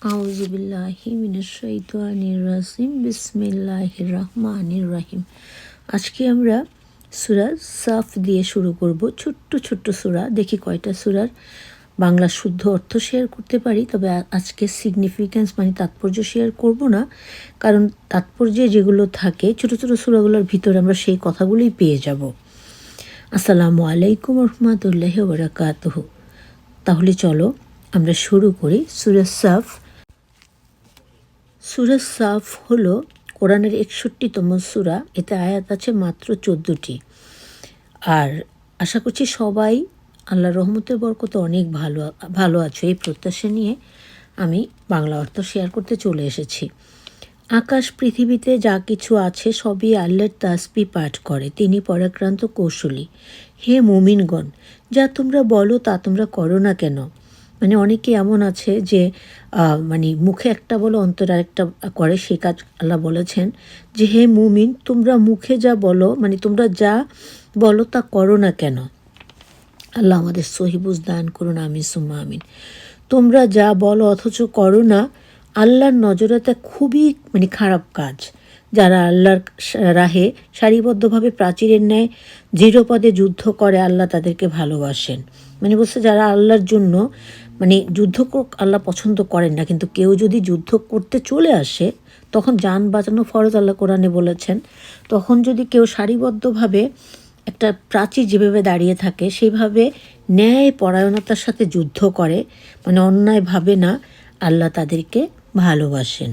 আউযুবিল্লাহি মিনাশ শাইতানির রাজিম বিসমিল্লাহির রহমানির রহিম। আজকে আমরা সূরা সাফ দিয়ে শুরু করব। ছোট্ট ছোট্ট সূরা, দেখি কয়টা সূরার বাংলা শুদ্ধ অর্থ শেয়ার করতে পারি। তবে আজকে সিগনিফিক্যান্স মানে তাৎপর্য শেয়ার করব না, কারণ তাৎপর্যে যেগুলো থাকে ছোট ছোট সূরাগুলোর ভিতরে আমরা সেই কথাগুলোই পেয়ে যাব। আসসালামু আলাইকুম রহমতুল্লাহি ওয়া বারাকাতুহু। তাহলে চলো আমরা শুরু করি। সূরা সাফ হলো কোরআনের 61তম সূরা। এতে আয়াত আছে মাত্র 14টি। আর আশা করছি সবাই আল্লাহর রহমতের বরকতে অনেক ভালো আছো, এই প্রত্যাশা নিয়ে আমি বাংলা অর্থ শেয়ার করতে চলে এসেছি। আকাশ পৃথিবীতে যা কিছু আছে সবই আল্লাহর তাসবিহ পাঠ করে, তিনি পরাক্রান্ত কৌশলী। হে মুমিনগণ, যা তোমরা বলো তা তোমরা করো না কেন? মানে অনেকে এমন আছে যে মানে মুখে একটা বলো অন্তরে আরেকটা করে, সে কাজ আল্লাহ বলেছেন যে হে মুমিন, তোমরা মুখে যা বলো মানে তোমরা যা বলো তা করো না কেন? আল্লাহ আমাদের সহিবুজ দান করুন, আমিন সুম্মা আমিন। তোমরা যা বলো অথচ করো না, আল্লাহর নজরে তা খুবই মানে খারাপ কাজ। যারা আল্লাহর রাহে সারিবদ্ধভাবে প্রাচীরের ন্যায় দৃঢ়পদে যুদ্ধ করে, আল্লাহ তাদেরকে ভালোবাসেন। মানে বলছে যারা আল্লাহর জন্য মানে যুদ্ধ আল্লাহ পছন্দ করেন না, কিন্তু কেউ যদি যুদ্ধ করতে চলে আসে তখন যান বাঁচানো ফরজ, আল্লাহ কোরআনে বলেছেন। তখন যদি কেউ সারিবদ্ধভাবে একটা প্রাচীর যেভাবে দাঁড়িয়ে থাকে সেইভাবে ন্যায় পরায়ণতার সাথে যুদ্ধ করে, মানে অন্যায় ভাবে না, আল্লাহ তাদেরকে ভালোবাসেন।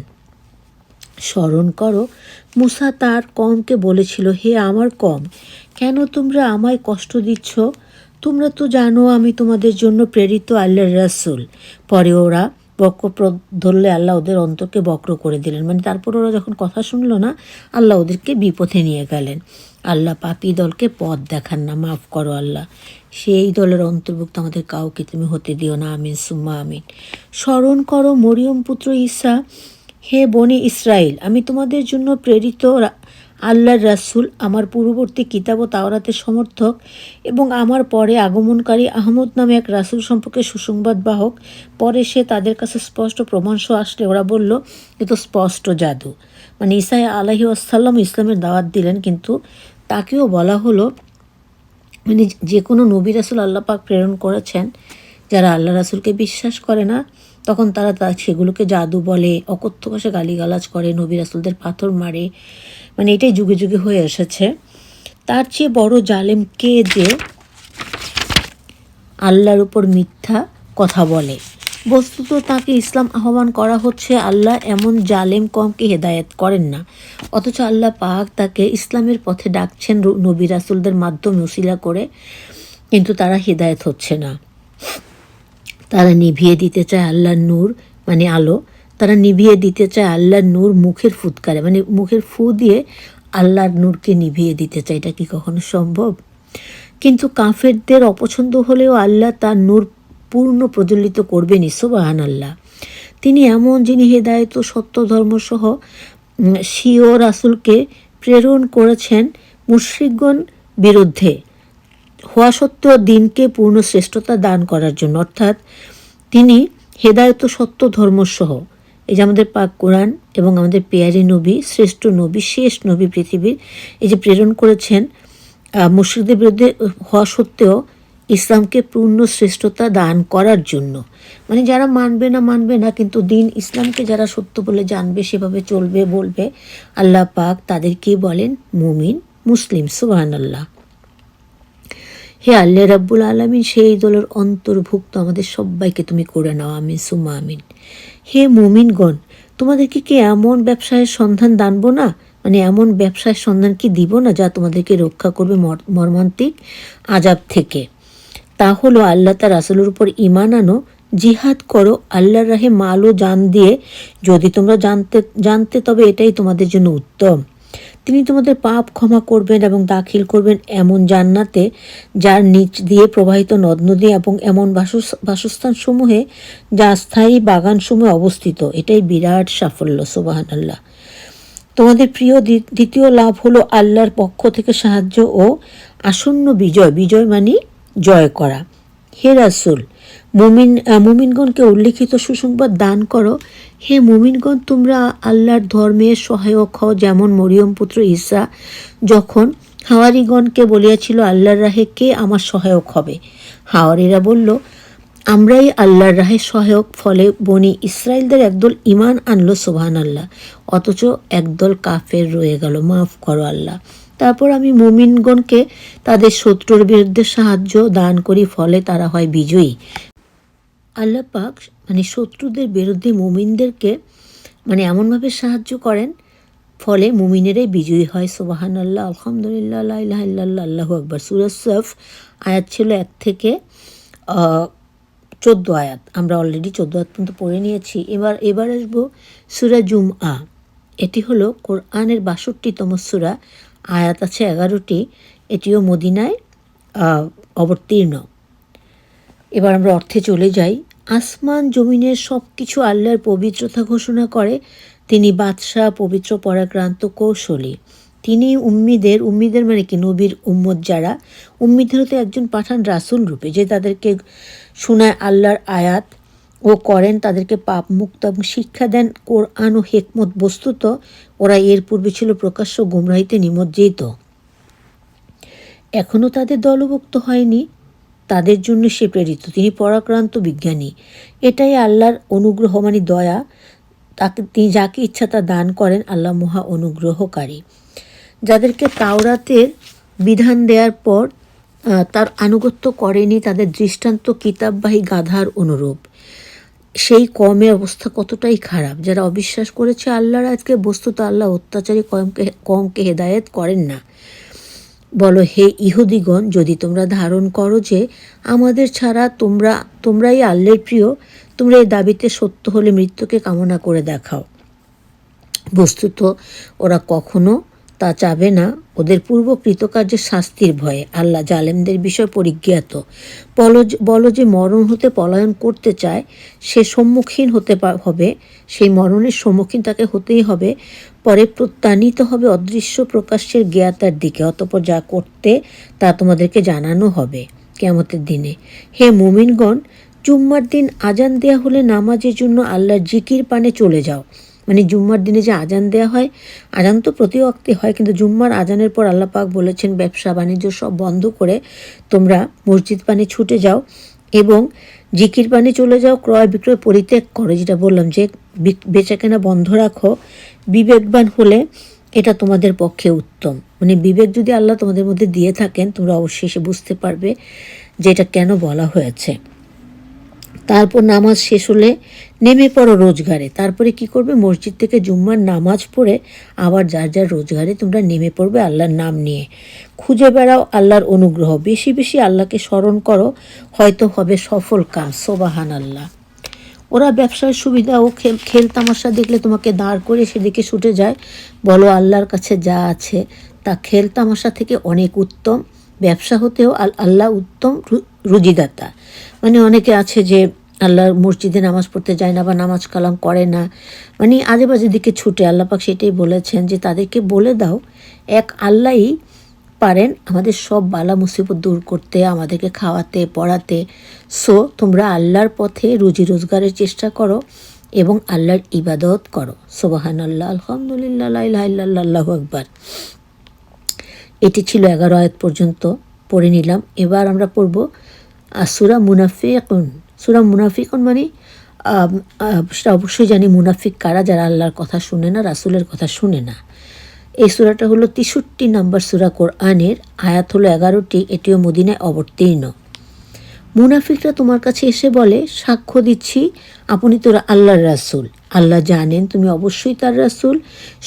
স্মরণ করো, মুসা তার কওমকে বলেছিল, হে আমার কওম, কেন তোমরা আমায় কষ্ট দিচ্ছ? তোমরা তো জানো আমি তোমাদের জন্য প্রেরিত আল্লাহর রাসূল। পরে ওরা বক্র ধরলে আল্লাহ ওদের অন্তরকে বক্র করে দিলেন। মানে তারপর ওরা যখন কথা শুনলো না, আল্লাহ ওদেরকে বিপথে নিয়ে গেলেন। আল্লাহ পাপী দলকে পথ দেখান না, মাফ করো আল্লাহ। সেই দলের অন্তর্ভুক্ত আমাদের কাউকে তুমি হতে দিও না, আমিন সুম্মা আমিন। স্মরণ করো মরিয়ম পুত্র ঈসা, হে বনি ইসরাইল, আমি তোমাদের জন্য প্রেরিত আল্লাহর রাসূল। আমার পূর্ববর্তী কিতাব ও তাওরাতের সমর্থক এবং আমার পরে আগমনকারী আহমদ নামে এক রাসূল সম্পর্কে সুসংবাদ বাহক। পরে সে তাদের কাছে স্পষ্ট প্রমাণসহ আসলে ওরা বলল এ তো স্পষ্ট জাদু। মানে ঈসা আলাইহিস সালাম ইসলামের দাওয়াত দিলেন, কিন্তু তাকেও বলা হলো মানে যে কোনো নবী রাসূল আল্লাহ পাক প্রেরণ করেছেন, যারা আল্লাহ রাসূলকে বিশ্বাস করে না তখন তারা সেগুলোকে জাদু বলে, অকথ্য ভাষায় গালিগালাজ করে, নবী রাসূলদের পাথর মারে। মানে এটাই যুগে যুগে হয়ে এসেছে। তার চেয়ে বড় জালেম কে যে আল্লাহর উপর মিথ্যা কথা বলে? বস্তুত তাকে ইসলাম আহ্বান করা হচ্ছে, আল্লাহ এমন জালেম কমকে হেদায়েত করেন না। অথচ আল্লাহ পাক তাকে ইসলামের পথে ডাকছেন নবী রাসূলদের মাধ্যমে উসিলা করে, কিন্তু তারা হেদায়েত হচ্ছে না। তারা নিভিয়ে দিতে চায় আল্লাহর নূর মানে আলো, তারা নিভিয়ে দিতে চায় আল্লাহর নূর মুখের ফুৎকারে, মানে মুখের ফু দিয়ে আল্লাহর নূরকে নিভিয়ে দিতে চায়। এটা কি কখনো সম্ভব? কিন্তু কাফেরদের অপছন্দ হলেও আল্লাহ তার নূর পূর্ণ প্রজ্বলিত করবেনই, সুবহানাল্লাহ। তিনি এমন যিনি হেদায়েত ও সত্য ধর্মসহ স্বীয় রাসূলকে প্রেরণ করেছেন মুশরিকগণ বিরুদ্ধে হওয়া সত্ত্বেও দিনকে পূর্ণ শ্রেষ্ঠতা দান করার জন্য। অর্থাৎ তিনি হেদায়েত ও সত্য ধর্মসহ, এই যে আমাদের পাক কোরআন এবং আমাদের পেয়ারি নবী, শ্রেষ্ঠ নবী, শেষ নবী পৃথিবীর, এই যে প্রেরণ করেছেন মুশরিকদের বিরুদ্ধে হওয়া সত্ত্বেও ইসলামকে পূর্ণ শ্রেষ্ঠতা দান করার জন্য। মানে যারা মানবে না কিন্তু দিন ইসলামকে যারা সত্য বলে জানবে, সেভাবে চলবে, বলবে, আল্লাহ পাক তাদেরকেই বলেন মুমিন, মুসলিম, সুবহানাল্লাহ। হে আল্লাহ রাব্বুল আলামিন, সেই দলের অন্তর্ভুক্ত আমাদের সবাইকে তুমি করে নাও, আমিন সুম্মা আমিন। হে মুমিনগণ, তোমাদেরকে কি এমন ব্যবসায়ের সন্ধান দানবো না, মানে এমন ব্যবসায়ের সন্ধান কি দিব না যা তোমাদেরকে রক্ষা করবে মর্মান্তিক আযাব থেকে? তা হলো আল্লাহ তার রাসূলের উপর ঈমান আনো, জিহাদ করো আল্লাহর রাহে মাল ও জান দিয়ে। যদি তোমরা জানতে তবে এটাই তোমাদের জন্য উত্তম। তিনি তোমাদের পাপ ক্ষমা করবেন এবং দাখিল করবেন এমন জান্নাতে যার নিচ দিয়ে প্রবাহিত নদ নদী এবং এমন বাসস্থান সমূহে যা স্থায়ী বাগানসমূহে অবস্থিত। এটাই বিরাট সাফল্য, সুবহানাল্লাহ। তোমাদের প্রিয় দ্বিতীয় লাভ হলো আল্লাহর পক্ষ থেকে সাহায্য ও আসন্ন বিজয়। বিজয় মানে জয় করা। হে রাসূল, মুমিনগণকে উল্লিখিত সুসংবাদ দান করো। হে মুমিনগণ, তোমরা আল্লাহর ধর্মের সহায়ক হও, যেমন মরিয়ম পুত্র ঈসা যখন হাওয়ারিগণকে বলিয়াছিল, আল্লাহর রাহে কে আমার সহায়ক হবে? হাওয়ারিরা বলল, আমরাই আল্লাহর রাহে সহায়ক। ফলে বনি ইসরায়েলদের একদল ঈমান আনলো, সুবহানাল্লাহ, অথচ একদল কাফের রয়ে গেল। মাফ করো আল্লাহ। তারপর আমি মুমিনগণকে তাদের শত্রুর বিরুদ্ধে সাহায্য দান করি, ফলে তারা হয় বিজয়ী। আল্লাহ পাক শত্রুদের বিরুদ্ধে মুমিনদেরকে এমনভাবে সাহায্য করেন, ফলে মুমিনেরাই বিজয়ী হয়। সুবহানাল্লাহ, আলহামদুলিল্লাহ, লা ইলাহা ইল্লাল্লাহ, আল্লাহু আকবার। সূরা সফ আয়াত ছিল 1 থেকে 14 আয়াত। আমরা অলরেডি 14 আয়াত পর্যন্ত পড়ে নিয়েছি। এবার আসবো সূরা জুমআ। এটি হলো কোরআনের 62তম সূরা, আয়াত আছে 11টি। এটিও মদিনায় অবতীর্ণ। এবার আমরা অর্থে চলে যাই। আসমান জমিনের সব কিছু আল্লাহর পবিত্রতা ঘোষণা করে। তিনি বাদশাহ, পবিত্র, পরাক্রান্ত, কৌশলী। তিনি উম্মিদের কি নবীর উম্মত যারা, উম্মিদের হতে একজন পাঠান রাসূল রূপে, যে তাদেরকে শোনায় আল্লাহর আয়াত ও করেন তাদেরকে পাপ মুক্ত এবং শিক্ষা দেন কোরআন ও হিকমত। বস্তুত ওরা এর পূর্বে ছিল প্রকাশ্য গুমরাহিতে নিমজ্জিত, এখনও তাদের দলভুক্ত হয়নি। তাদের জন্য সে প্রেরিত। তিনি পরাক্রান্ত বিজ্ঞানী। এটাই আল্লাহর অনুগ্রহ, দয়া। তিনি যাকে ইচ্ছা তা দান করেন। আল্লাহ মহা অনুগ্রহকারী। যাদেরকে তাওরাতের বিধান দেওয়ার পর তার আনুগত্য করেনি, তাদের দৃষ্টান্ত কিতাববাহী গাধার অনুরূপ। সেই কমের অবস্থা কতটাই খারাপ। যারা অবিশ্বাস করেছে আল্লাহর আজকে, বস্তুত আল্লাহ অত্যাচারী কমকে হেদায়েত করেন না। বলো, হে ইহুদিগণ, যদি তোমরা ধারণ করো যে আমাদের ছাড়া তোমরাই আল্লাহর প্রিয়, তোমরা এই দাবিতে সত্য হলে মৃত্যুকে কামনা করে দেখাও। বস্তুত ওরা কখনো তা চাবে না, ওদের পূর্ব কৃতকার্যের শাস্তির ভয়ে। আল্লাহ জালেমদের বিষয় পরিজ্ঞাত। বলো যে মরণ হতে পলায়ন করতে চায়, সে সম্মুখীন হতে হবে, সেই মরণের সম্মুখীন তাকে হতেই হবে। পরে প্রত্যানীত হবে অদৃশ্য প্রকাশ্যের জ্ঞাতার দিকে, অতঃপর যা করতে তা তোমাদেরকে জানানো হবে কিয়ামতের দিনে। হে মুমিনগণ, জুম্মার দিন আজান দেয়া হলে নামাজের জন্য আল্লাহর জিকির পানে চলে যাও। জুম্মার দিনে যে আজান দেয়া হয়, আজান তো প্রতি ওয়াক্তে হয়, কিন্তু জুম্মার আজানের পর আল্লাহ পাক বলেছেন ব্যবসা বাণিজ্য সব বন্ধ করে তোমরা মসজিদ পানে ছুটে যাও এবং জিকির পানে চলে যাও। ক্রয় বিক্রয় পরিত্যাগ করো, যেটা বললাম যে বেচাকেনা বন্ধ রাখো। বিবেকবান হলে এটা তোমাদের পক্ষে উত্তম। বিবেক যদি আল্লাহ তোমাদের মধ্যে দিয়ে থাকেন, তোমরা অবশ্যই সে বুঝতে পারবে যে এটা কেন বলা হয়েছে। তারপর নামাজ শেষ হলে নেমে পড়ো রোজগারে। তারপরে কি করবে? মসজিদ থেকে জুম্মার নামাজ পড়ে আবার যার যার রোজগারে তোমরা নেমে পড়বে আল্লাহর নাম নিয়ে। খুঁজে বেড়াও আল্লাহর অনুগ্রহ, বেশি বেশি আল্লাহকে স্মরণ করো, হয়তো হবে সফল কাম। সুবহানাল্লাহ। ওরা ব্যবসার সুবিধা ও খেল তামাশা দেখলে তোমাকে দাঁড় করে সেদিকে ছুটে যায়। বলো, আল্লাহর কাছে যা আছে তা খেল তামাশা থেকে অনেক উত্তম। ব্যবসা হতেও আল্লাহ উত্তম রুজিদাতা। অনেকে আছে যে আল্লাহর মসজিদে নামাজ পড়তে যায় না বা নামাজ কালাম করে না, আজে বাজে দিকে ছুটে। আল্লাহ পাক সেটাই বলেছেন যে তাদেরকে বলে দাও, এক আল্লাহই পারেন আমাদের সব বালা মুসিবত দূর করতে, আমাদেরকে খাওয়াতে পড়াতে। সো তোমরা আল্লাহর পথে রুজি রোজগারের চেষ্টা করো এবং আল্লাহর ইবাদত করো। সুবহানাল্লাহ, আলহামদুলিল্লাহ, লা ইলাহা ইল্লাল্লাহ, আল্লাহু আকবার। এটি ছিল 11 আয়াত পর্যন্ত পড়ে নিলাম। এবার আমরা পড়ব সূরা মুনাফিকুন। সূরা মুনাফিকুন সেটা অবশ্যই জানি মুনাফিক কারা, যারা আল্লাহর কথা শুনে না, রাসূলের কথা শুনে না। এই সূরাটা হলো 63 নম্বর সূরা কোরআনের, আয়াত হলো 11টি। এটিও মদিনায় অবতীর্ণ। মুনাফিকরা তোমার কাছে এসে বলে, সাক্ষ্য দিচ্ছি আপনি তো আল্লাহর রাসূল। আল্লাহ জানেন তুমি অবশ্যই তার রাসূল।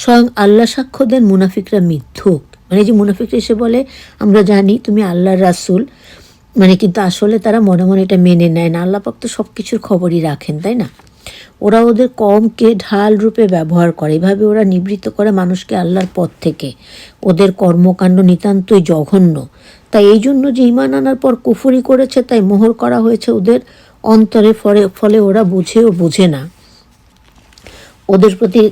স্বয়ং আল্লাহ সাক্ষ্য দেন মুনাফিকরা মিথ্যুক। যে মুনাফিকরা এসে বলে আমরা জানি তুমি আল্লাহর রাসূল, কিন্তু আসলে তারা মনে মনে এটা মেনে নেয় না। আল্লাহ পাক তো সব কিছুর খবরই রাখেন, তাই না? ওরা ওদের কমকে ঢাল রূপে ব্যবহার করে। এভাবে ওরা নিবৃত্ত করে মানুষকে আল্লাহর পথ থেকে। ওদের কর্মকাণ্ড নিতান্তই জঘন্য। তাই এই জন্য যে ঈমান আনার পর কুফরি করেছে, তাই মোহর করা হয়েছে ওদের অন্তরে। ফলে ওরা বুঝেও বোঝে না। ওদের প্রতি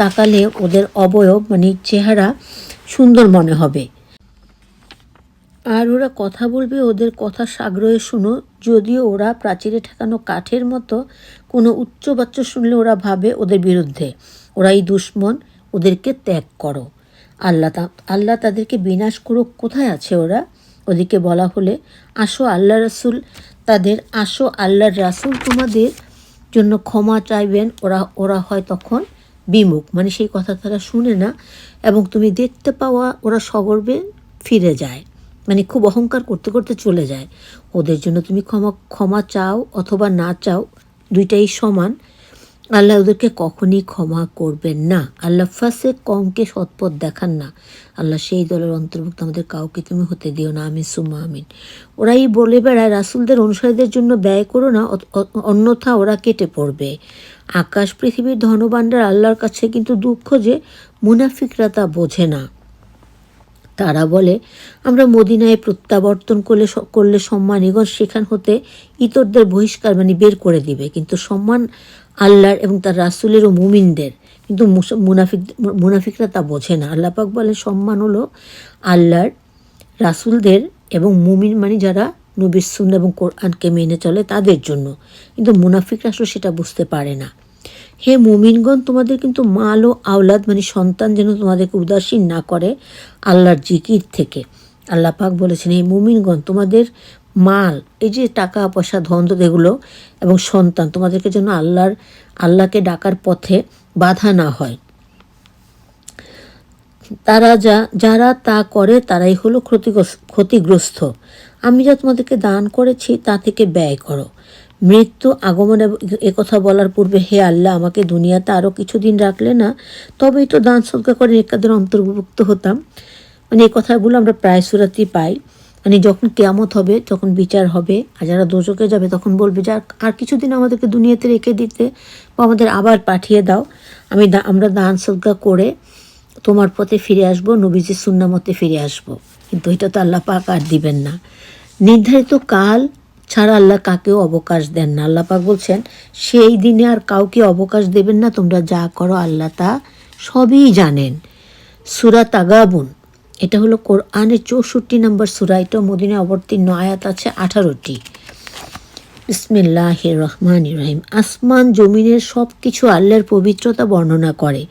তাকালে ওদের অবয়ব চেহারা সুন্দর মনে হবে। আর ওরা কথা বলবে, ওদের কথা সাগ্রহে শুনো, যদিও ওরা প্রাচীরে ঠেকানো কাঠের মতো। কোনো উচ্চবাচ্য শুনলে ওরা ভাবে ওদের বিরুদ্ধে, ওরাই দুশ্মন, ওদেরকে ত্যাগ করো। আল্লাহ তাদেরকে বিনাশ করুক। কোথায় আছে ওরা? ওদিকে বলা হলে, আসো আল্লাহর রাসূল তোমাদের জন্য ক্ষমা চাইবেন। ওরা হয় তখন বিমুখ, মানে সেই কথা তারা শুনে না, এবং তুমি দেখতে পাওয়া ওরা সগর্বে ফিরে যায়, মানে খুব অহংকার করতে করতে চলে যায়। ওদের জন্য তুমি ক্ষমা চাও অথবা না চাও, দুইটাই সমান। আল্লাহ ওদেরকে কখনই ক্ষমা করবেন না। আল্লাহ ফাসেক কমকে সৎপথ দেখান না। আল্লাহ সেই দলের অন্তর্ভুক্ত আমাদের কাউকে তুমি হতে দিও না। আমিন সুম্মা আমিন। ওরাই বলে বেড়ায়, রাসূলদের অনুসারীদের জন্য ব্যয় করো না, অন্যথা ওরা কেটে পড়বে। আকাশ পৃথিবীর ধনভাণ্ডার আল্লাহর কাছে, কিন্তু দুঃখ যে মুনাফিকরা তা বোঝে না। তারা বলে, আমরা মদিনায় প্রত্যাবর্তন করলে সম্মানীগণ সেখান হতে ইতরদের বহিষ্কার, মানে বের করে দিবে, কিন্তু সম্মান আল্লাহর এবং তার রাসূলের ও মুমিনদের। কিন্তু মুনাফিকরা তা বোঝে না। আল্লাহ পাক বলেন, সম্মান হলো আল্লাহর, রাসূলদের এবং মুমিন, মানে যারা নবীর সুন্নাহ এবং কোরআনকে মেনে চলে তাদের জন্য। কিন্তু মুনাফিকরা আসলে সেটা বুঝতে পারে না। হে মুমিনগণ, তোমাদের কিন্তু মাল ও আওলাদ, মানে সন্তান যেন তোমাদেরকে উদাসীন না করে আল্লাহর জিকির থেকে। আল্লাহ পাক বলেছেন, হে মুমিনগণ, তোমাদের মাল, এই যে টাকা পয়সা ধন এগুলো, এবং সন্তান, তোমাদেরকে যেন আল্লাহকে ডাকার পথে বাধা না হয়। যারা তা করে তারাই হলো ক্ষতিগ্রস্ত। আমি যা তোমাদেরকে দান করেছি তা থেকে ব্যয় করো। মৃত্যু আগমন একথা বলার পূর্বে, হে আল্লাহ, আমাকে দুনিয়াতে আরও কিছুদিন রাখলে না, তবেই তো দান সদকা করে নেককারদের অন্তর্ভুক্ত হতাম। মানে এই কথাগুলো আমরা প্রায় সূরাতেই পাই। মানে যখন কিয়ামত হবে, যখন বিচার হবে, আর যারা দোজখে যাবে তখন বলবে যে আর কিছুদিন আমাদেরকে দুনিয়াতে রেখে দিতে, বা আমাদের আবার পাঠিয়ে দাও, আমরা দান সদকা করে তোমার পথে ফিরে আসবো, নবীজির সুন্নাহ মতে ফিরে আসবো। কিন্তু এটা তো আল্লাহ পাক আর দিবেন না। নির্ধারিত কাল ছাড়া আল্লাহ কাকেও অবকাশ দেন না। আল্লাহ পাক বলছেন, সেই দিনে আর কাউকে অবকাশ দেবেন না, তোমরা যা করো আল্লাহ তা সবই জানেন। সূরা তাগাবুন, এটা হলো কোরআনের 64 নম্বর সূরা। এটা মদিনায় অবতীর্ণ, আয়াত আছে 18টি। বিসমিল্লাহির রহমানির রহিম। আসমান জমিনের সব কিছু আল্লাহর পবিত্রতা বর্ণনা করে,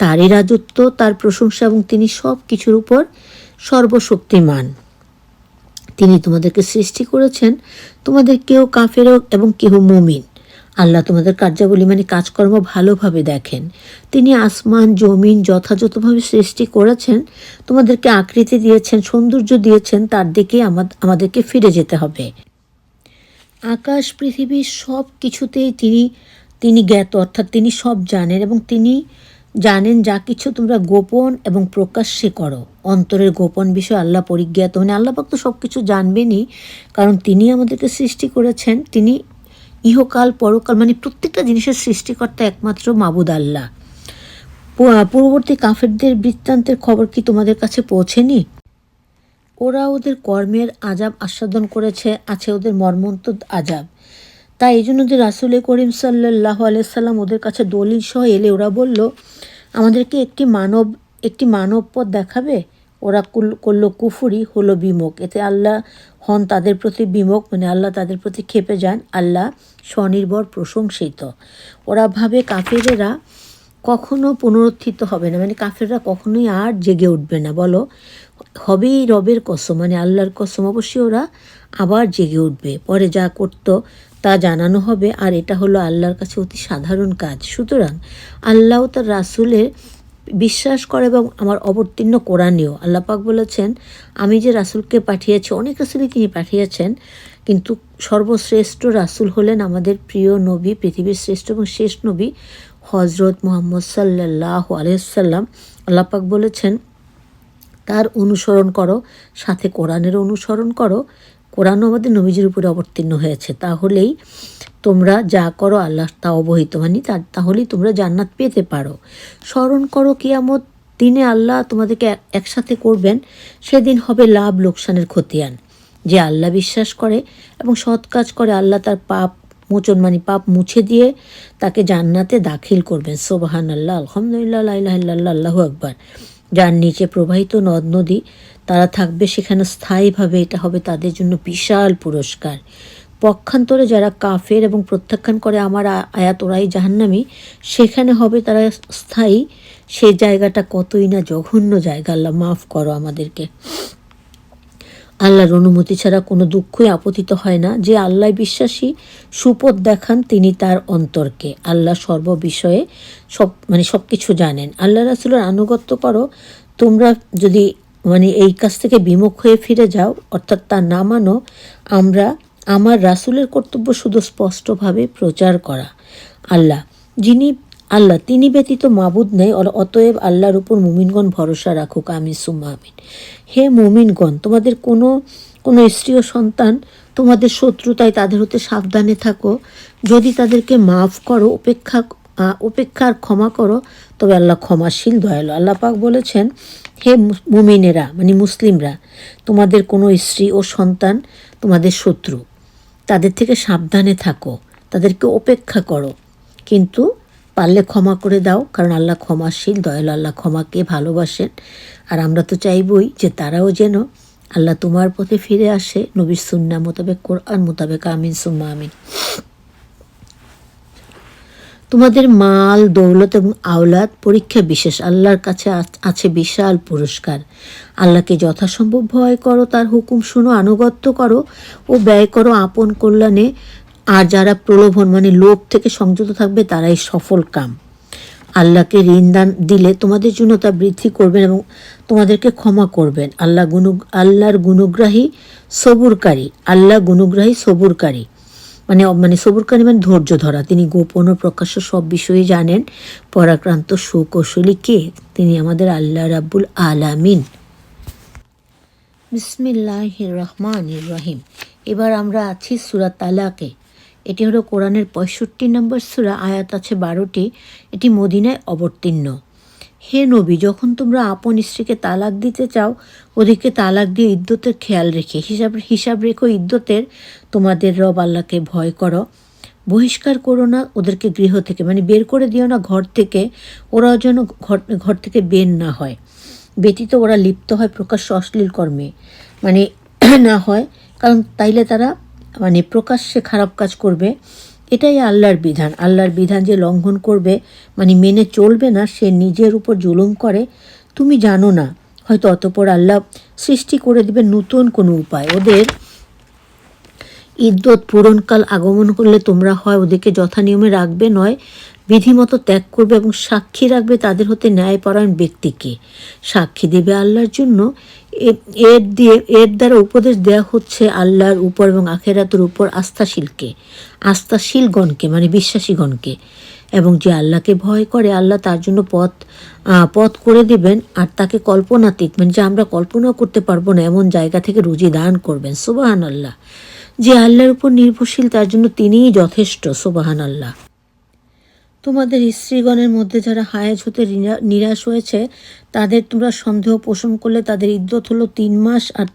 তারই রাজত্ব, তার প্রশংসা, এবং তিনি সব কিছুর উপর সর্বশক্তিমান। তিনি তোমাদেরকে সৃষ্টি করেছেন, তোমাদের কেউ কাফের এবং কেউ মুমিন। আল্লাহ তোমাদের কার্যাবলী, মানে কাজকর্ম ভালোভাবে দেখেন। তিনি আসমান জমিন যথাযথভাবে সৃষ্টি করেছেন, তোমাদেরকে আকৃতি দিয়েছেন, সৌন্দর্য দিয়েছেন, তার দিকে আমাদেরকে ফিরে যেতে হবে। আকাশ পৃথিবীর সব কিছুতেই তিনি জ্ঞাত, অর্থাৎ তিনি সব জানেন, এবং তিনি জানেন যা কিছু তোমরা গোপন এবং প্রকাশ্যে করো। অন্তরের গোপন বিষয় আল্লাহ পরিজ্ঞাত, মানে আল্লাহ পাক তো সব কিছু জানবেনই, কারণ তিনি আমাদেরকে সৃষ্টি করেছেন। তিনি ইহকাল পরকাল, মানে প্রত্যেকটা জিনিসের সৃষ্টিকর্তা একমাত্র মাবুদ আল্লাহ। পূর্ববর্তী কাফেরদের বৃত্তান্তের খবর কি তোমাদের কাছে পৌঁছেনি? ওরা ওদের কর্মের আযাব আস্বাদন আছে ওদের মর্মন্তুদ আযাব। তাই এই জন্য যে রাসূল করিম সাল্লাল্লাহু আলাইহি সাল্লাম ওদের কাছে দলিল সহ এলে ওরা বলল, আমাদেরকে একটি মানব পথ দেখাবে? ওরা করলো কুফরি, হলো বিমুখ। এতে আল্লাহ হন তাদের প্রতি বিমুখ, মানে আল্লাহ তাদের প্রতি ক্ষেপে যান। আল্লাহ স্বনির্ভর, প্রশংসিত। ওরা ভাবে কাফেরেরা কখনো পুনরুত্থিত হবে না, মানে কাফেররা কখনোই আর জেগে উঠবে না। বলো, হবেই রবের কসম, মানে আল্লাহর কসম, অবশ্যই ওরা আবার জেগে উঠবে। পরে যা করত তা জানানো হবে, আর এটা হলো আল্লাহর কাছে অতি সাধারণ কাজ। সুতরাং আল্লাহ তার রাসূলের বিশ্বাস করে, এবং আমার অবতীর্ণ কোরআনেও। আল্লাহ পাক বলেছেন, আমি যে রাসূলকে পাঠিয়েছি, অনেক রাসূলই তিনি পাঠিয়েছেন, কিন্তু সর্বশ্রেষ্ঠ রাসূল হলেন আমাদের প্রিয় নবী, পৃথিবীর শ্রেষ্ঠ এবং শেষ নবী হজরত মুহাম্মদ সাল্লাল্লাহু আলাইহি ওয়াসাল্লাম। আল্লাহ পাক বলেছেন, তার অনুসরণ করো, সাথে কোরআনের অনুসরণ করো। কোরআনও আমাদের নবীজির উপরে অবতীর্ণ হয়েছে। তাহলেই তোমরা যা করো আল্লাহ তা অবহিত, মানে তাহলেই তোমরা জান্নাত পেতে পারো। স্মরণ করো কিয়ামত দিনে আল্লাহ তোমাদেরকে একসাথে করবেন। সেদিন হবে লাভ লোকসানের খতিয়ান। যে আল্লাহ বিশ্বাস করে এবং সৎ কাজ করে, আল্লাহ তার পাপ মোচন, মানে পাপ মুছে দিয়ে তাকে জান্নাতে দাখিল করবেন। সুবহানাল্লাহ, আলহামদুলিল্লাহ, লা ইলাহা ইল্লাল্লাহ, আল্লাহু আকবার। যার নিচে প্রবাহিত নদ নদী, তারা থাকবে সেখানে স্থায়ীভাবে। এটা হবে তাদের জন্য বিশাল পুরস্কার। পক্ষান্তরে যারা কাফের এবং প্রত্যাখ্যান করে আমার আয়াত ওরাই জাহান্নামী, সেখানে হবে তারা স্থায়ী। সেই জায়গাটা কতই না জঘন্য জায়গা। আল্লাহ মাফ করো আমাদেরকে। আল্লাহর অনুমতি ছাড়া কোনো দুঃখই আপতিত হয় না। যে আল্লাহ বিশ্বাসী সুপথ দেখান তিনি তার অন্তরকে। আল্লাহ সর্ববিষয়ে সব কিছু জানেন। আল্লাহ রাসূলের আনুগত্য করো। তোমরা যদি এই কাজ থেকে বিমুখ হয়ে ফিরে যাও, অর্থাৎ তা না মানো, আমার রাসূলের কর্তব্য শুধু স্পষ্টভাবে প্রচার করা। আল্লাহ তিনি ব্যতীত মাবুদ নেই, অতএব আল্লাহর উপর মুমিনগণ ভরসা রাখুক। আমিন সুম্মা আমিন। হে মুমিনগণ, তোমাদের কোনো স্ত্রী ও সন্তান তোমাদের শত্রু, তাই তাদের হতে সাবধানে থাকো। যদি তাদেরকে মাফ করো, উপেক্ষার ক্ষমা করো, তবে আল্লাহ ক্ষমাশীল দয়ালু। আল্লাহ পাক বলেছেন, হে মুমিনেরা মুসলিমরা, তোমাদের কোনো স্ত্রী ও সন্তান তোমাদের শত্রু, তাদের থেকে সাবধানে থাকো, তাদেরকে উপেক্ষা করো, কিন্তু পারলে ক্ষমা করে দাও, কারণ আল্লাহ ক্ষমাশীল দয়ালু। আল্লাহ ক্ষমাকে ভালোবাসেন। আর আমরা তো চাইবই যে তারাও যেন আল্লাহ তোমার পথে ফিরে আসে, নবীর সুন্নাহ মোতাবেক, কোরআন মোতাবেক। আমিন সুম্মা আমিন। তোমাদের মাল, দৌলত এবং আওলাদ পরীক্ষা বিশেষ। আল্লাহর কাছে আছে বিশাল পুরস্কার। আল্লাহকে যথাসম্ভব ভয় করো, তার হুকুম শুনো, আনুগত্য করো ও ব্যয় করো আপন কল্যাণে। আর যারা প্রলোভন লোভ থেকে সংযত থাকবে তারাই সফল কাম। আল্লাহকে ঋণ দান দিলে তোমাদের জন্য তা বৃদ্ধি করবেন এবং তোমাদেরকে ক্ষমা করবেন। আল্লাহর গুণগ্রাহী সবুরকারী। আল্লাহ গুণগ্রাহী সবুরকারী সবুরকারী ধৈর্য ধরা। তিনি গোপন ও প্রকাশ্য সব বিষয়ে জানেন। পরাক্রান্ত সুকৌশলী কে? তিনি আমাদের আল্লাহ রাব্বুল আলামিন। বিসমিল্লাহির রহমানির রহিম। এবার আমরা আছি সূরা তালাকে। এটি হলো কোরআনের 65 নম্বর সূরা, আয়াত আছে 12টি। এটি মদিনায় অবতীর্ণ। হে নবী, যখন তোমরা আপন স্ত্রীকে তালাক দিতে চাও, ওদিকে তালাক দিয়ে ইদ্যতের খেয়াল রেখে হিসাব রেখো ইদ্যতের। তোমাদের রব আল্লাহকে ভয় করো। বহিষ্কার করো না ওদেরকে গৃহ থেকে, বের করে দিও না ঘর থেকে। ওরাও যেন ঘর থেকে বের না হয়, ব্যতীত ওরা লিপ্ত হয় প্রকাশ্য অশ্লীল কর্মে না হয়, কারণ তাইলে তারা প্রকাশ্যে খারাপ কাজ করবে। এটাই আল্লাহর বিধান। আল্লাহর বিধান যে লঙ্ঘন করবে, মেনে চলবে না, সে নিজের উপর জুলুম করে। তুমি জানো না, হয়তো অতঃপর আল্লাহ সৃষ্টি করে দেবে নতুন কোনো উপায়। ওদের ইদ্যত পূরণকাল আগমন করলে তোমরা হয় ওদেরকে যথানিয়মে রাখবে, নয় বিধিমতো ত্যাগ করবে এবং সাক্ষী রাখবে তাদের হতে ন্যায়পরায়ণ ব্যক্তিকে। সাক্ষী দেবে আল্লাহর জন্য। এর দ্বারা উপদেশ দেওয়া হচ্ছে আল্লাহর উপর এবং আখেরাতের উপর আস্থাশীলগণকে বিশ্বাসীগণকে। এবং যে আল্লাহকে ভয় করে, আল্লাহ তার জন্য পথ করে দেবেন, আর তাকে কল্পনাতীত যে আমরা কল্পনাও করতে পারবো না এমন জায়গা থেকে রুজি দান করবেন। সুবহানাল্লাহ। যে আল্লাহর উপর নির্ভরশীল তার জন্য তিনিই যথেষ্ট। সুবহানাল্লাহ। তোমাদের স্ত্রীগণের মধ্যে যারা হায়েজ হতে নিরাশ হয়েছে, তাদের তোমরা সন্দেহ পোষণ করলে তাদের ইদ্যত হলো 3 মাস। আর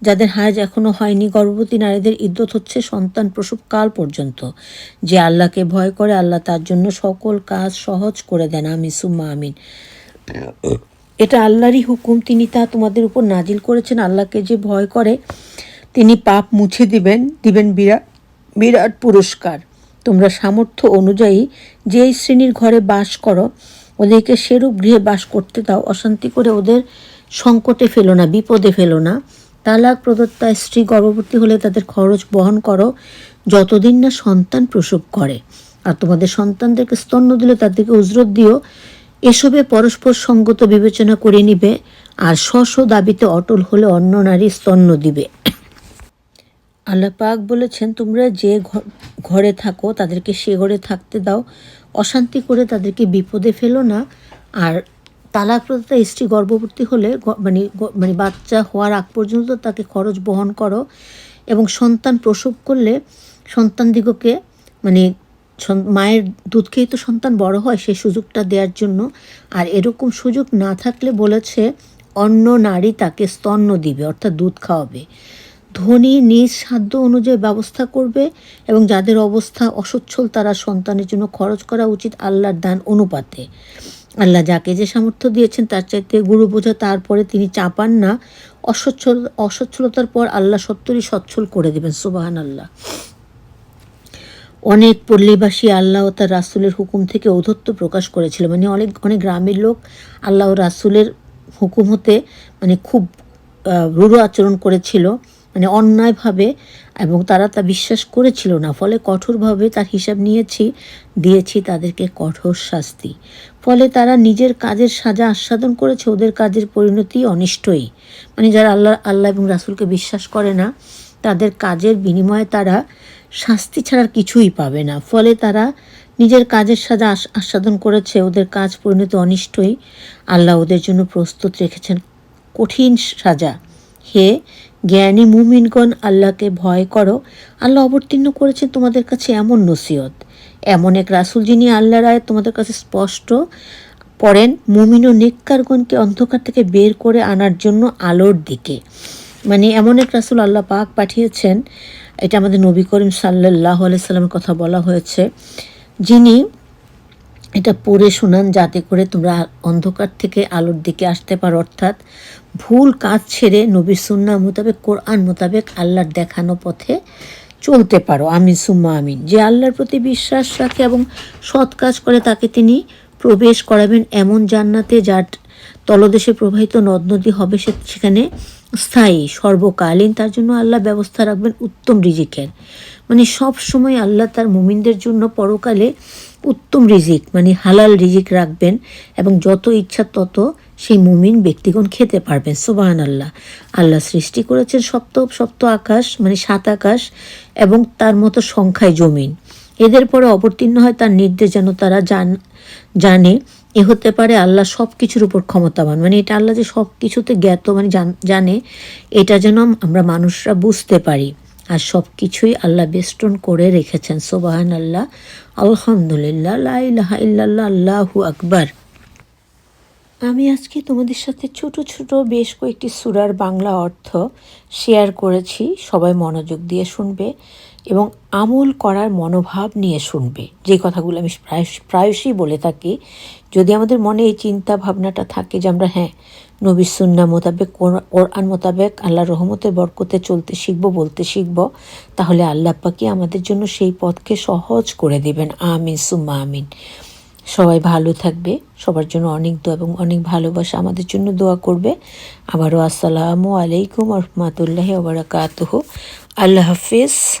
যাদের হায়েজ এখনও হয়নি, গর্ভবতী নারীদের ইদ্যত হচ্ছে সন্তান প্রসবকাল পর্যন্ত। যে আল্লাহকে ভয় করে, আল্লাহ তার জন্য সকল কাজ সহজ করে দেন। আমিন সুম্মা আমিন। এটা আল্লাহরই হুকুম, তিনি তা তোমাদের উপর নাজিল করেছেন। আল্লাহকে যে ভয় করে তিনি পাপ মুছে দিবেন বিরাট পুরস্কার। তোমরা সামর্থ্য অনুযায়ী যেই শ্রেণীর ঘরে বাস করো, ওদেরকে সেরূপ গৃহে বাস করতে দাও। অশান্তি করে ওদের সংকটে ফেলো না, বিপদে ফেলো না। তালাক প্রদত্তা স্ত্রী গর্ভবতী হলে তাদের খরচ বহন করো যতদিন না সন্তান প্রসব করে। আর তোমাদের সন্তানদেরকে স্তন্য দিলে তাদেরকে উজরত দিও। এসবে পরস্পর সঙ্গত বিবেচনা করে নিবে। আর স্ব দাবিতে অটল হলে অন্য নারী স্তন্য দিবে। আল্লাহ পাক বলেছেন, তোমরা যে ঘরে থাকো তাদেরকে সে ঘরে থাকতে দাও। অশান্তি করে তাদেরকে বিপদে ফেলো না। আর তালাকপ্রদত্তা স্ত্রী গর্ভবতী হলে বাচ্চা হওয়ার আগ পর্যন্ত তাকে খরচ বহন করো। এবং সন্তান প্রসব করলে সন্তানদিগকে মায়ের দুধ খেয়েই তো সন্তান বড় হয়, সেই সুযোগটা দেওয়ার জন্য। আর এরকম সুযোগ না থাকলে বলেছে অন্য নারী তাকে স্তন্য দিবে, অর্থাৎ দুধ খাওয়াবে। ধনী নিজ সাধ্য অনুযায়ী ব্যবস্থা করবে এবং যাদের অবস্থা অসচ্ছল তারা সন্তানের জন্য খরচ করা উচিত আল্লাহর দান অনুপাতে। আল্লাহ যাকে যে সামর্থ্য দিয়েছেন তার চাইতে গুরু বোঝা, তারপরে তিনি চাপান না। অসচ্ছলতার পর আল্লাহ সত্তরই সচ্ছল করে দেবেন। সুবহান আল্লাহ। অনেক পল্লীবাসী আল্লাহ ও তার রাসূলের হুকুম থেকে ঔদ্ধত্য প্রকাশ করেছিল, মানে অনেক অনেক গ্রামের লোক আল্লাহ ও রাসূলের হুকুম হতে মানে খুব রূঢ় আচরণ করেছিল, মানে অন্যায়ভাবে, এবং তারা তা বিশ্বাস করেছিল না। ফলে কঠোরভাবে তার হিসাব দিয়েছি তাদেরকে কঠোর শাস্তি। ফলে তারা নিজের কাজের সাজা আস্বাদন করেছে, ওদের কাজের পরিণতি অনিষ্টই। মানে যারা আল্লাহ এবং রাসূলকে বিশ্বাস করে না, তাদের কাজের বিনিময়ে তারা শাস্তি ছাড়া কিছুই পাবে না। ফলে তারা নিজের কাজের সাজা আস্বাদন করেছে, ওদের কাজ পরিণতি অনিষ্টই। আল্লাহ ওদের জন্য প্রস্তুত রেখেছেন কঠিন সাজা। হে জ্ঞানী মুমিনগণ, আল্লাহকে ভয় করো। আল্লাহ অবতীর্ণ করেছেন তোমাদের কাছে এমন নসিহত, এমন এক রাসূল যিনি আল্লাহর আয়াত তোমাদের কাছে স্পষ্ট পড়েন, মুমিন ও নেককারগণকে অন্ধকার থেকে বের করে আনার জন্য আলোর দিকে। মানে এমন এক রাসূল আল্লাহ পাক পাঠিয়েছেন, এটা আমাদের নবী করিম সাল্লাল্লাহু আলাইহি সাল্লামের কথা বলা হয়েছে, যিনি এটা পড়ে শোনান যাতে করে তোমরা অন্ধকার থেকে আলোর দিকে আসতে পারো, অর্থাৎ ভুল কাজ ছেড়ে নবীর সুন্নাহ মোতাবেক, কোরআন মোতাবেক আল্লাহর দেখানো পথে চলতে পারো। আমিন সুম্মা আমিন। যে আল্লাহর প্রতি বিশ্বাস রাখে এবং সৎ কাজ করে তাকে তিনি প্রবেশ করাবেন এমন জান্নাতে, যার তলদেশে প্রবাহিত নদ নদী হবে সেখানে স্থায়ী সর্বকালীন। তার জন্য আল্লাহ ব্যবস্থা রাখবেন উত্তম রিজিকের। মানে সব সময় আল্লাহ তার মুমিনদের জন্য পরকালে উত্তম রিজিক, মানে হালাল রিজিক রাখবেন, এবং যত ইচ্ছা তত সেই মুমিন ব্যক্তিগণ খেতে পারবেন। সুবহান আল্লাহ। আল্লাহ সৃষ্টি করেছেন সপ্ত আকাশ, মানে 7 আকাশ, এবং তার মতো সংখ্যায় জমিন। এদের পরে অবতীর্ণ হয় তার নির্দেশ, যেন তারা জানে এ হতে পারে আল্লাহ সব কিছুর উপর ক্ষমতাবান। মানে এটা আল্লাহ যে সব কিছুতে জ্ঞাত, মানে জানে, এটা যেন আমরা মানুষরা বুঝতে পারি। আর সব কিছুই আল্লাহ বেষ্টন করে রেখেছেন। সুবহান আল্লাহ, আলহামদুলিল্লাহ, লা ইলাহা ইল্লাল্লাহ, আল্লাহু আকবার। আমি আজকে তোমাদের সাথে ছোট ছোট বেশ কয়েকটি সূরার বাংলা অর্থ শেয়ার করেছি। সবাই মনোযোগ দিয়ে শুনবে এবং আমল করার মনোভাব নিয়ে শুনবে। যে কথাগুলো আমি প্রায়শই বলে থাকি, যদি আমাদের মনে এই চিন্তা ভাবনাটা থাকে যে আমরা নবীর সুন্নাহ মোতাবেক, কোরআন মোতাবেক আল্লাহর রহমতের বরকতে চলতে শিখব, বলতে শিখব, তাহলে আল্লাহ পাকই আমাদের জন্য সেই পথকে সহজ করে দেবেন। আমিন সুম্মা আমিন। সবাই ভালো থাকবে, সবার জন্য অনেক দোয়া এবং অনেক ভালোবাসা আমাদের জন্য দোয়া করবে। আবারও আসসালামু আলাইকুম ওয়া রাহমাতুল্লাহি ওয়া বারাকাতুহু। আল্লাহ হাফিজ।